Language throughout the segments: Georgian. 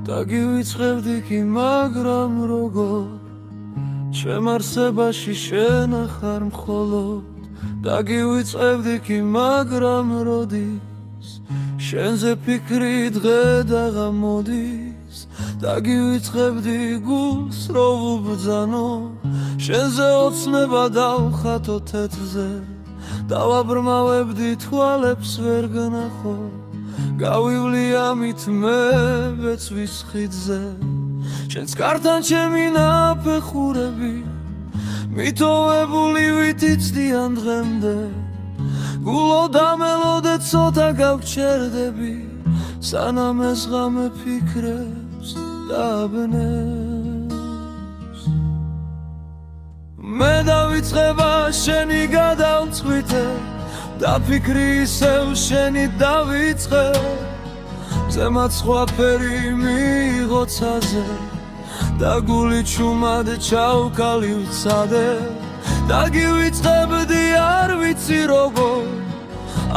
დაგივიწყებდი კი მაგრამ როგორ ჩემ არსებაში შენ ახარ მხოლოდ დაგივიწყებდი კი მაგრამ როდის შენზე ფიქრი დღე და გამოდის დაგივიწყებდი გულს რო ვუბრძანო შენზე ოცნება დავხატო თეთრზე დავაბრმავებდი თვალებს ვერ გნახო გავივლი ამით მე ვეცვის ხიდზე შენს კართან ჩემი ნაფეხურები მიტოვებული ვითიცდიან დღემდე გულო დამელოდე ცოტა გავჩერდები სანამ ეს ღამე ფიქრებს დაბნევს მე დავიწყება შენი გადავწყვიტე და ფიქრი ისევ შენი დავიწყე ზემოთ სხვა ფერი მიიღო ცაზე და გული ჩუმად ჩავკალი ვცადე დაგივიწყებდი არ ვიცი როგორ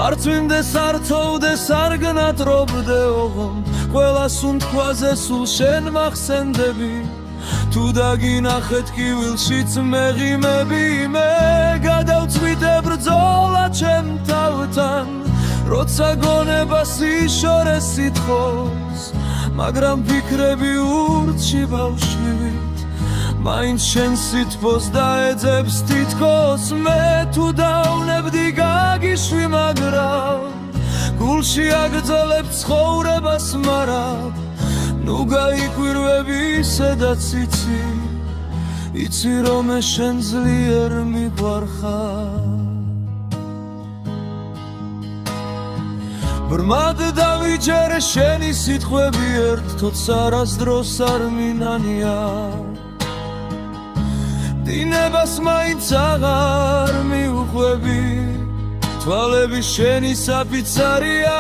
არც ვიმდეს არ თოვდეს არ გნატრობდე ოღონდ ყველას უნთქვაზე სულ შენ მახსენდები თუ დაგინახეთ კივილშიც მეღიმები მე გადავწყვიტე ბრძოლა ჩემ თავთან როცა გონებას იშორე სიტყოს მაგრამ ფიქრები ურჩი ბავშვივით მაინც შენ სითბოს დაეძებს თითქოს მე თუ დავნებდი გაგიშვი მაგრამ გულში აგრძელებ ცხოვრებას მარად ნუ გაიკვირვები სადაც იცი რომ ეს შენ ძლიერ მიყვარხარ ბრმად დავიჯერე შენი სიტყვები ერთთოც არასდროს არ მინანია დინებას მაინც აღარ მიუყვები თვალები შენი საფიცარია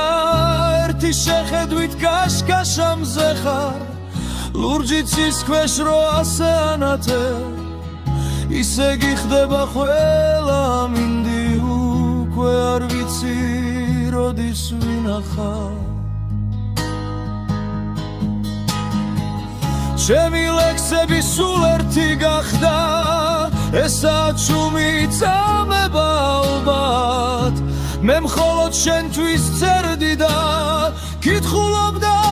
ერთი შეხედვით კაშკაშამზე ხარ ლურჯიც ის ქვეშ რო ასე ანათე ისე გიხდება ყველა მინდი უკვე არ ვიცი როდის ვინახავ ჩემი ლექსები სულ ერთი გახდა ესა ჩუმი წამება ალბათ მე მხოლოდ შენთვის წერდი და კითხულობდა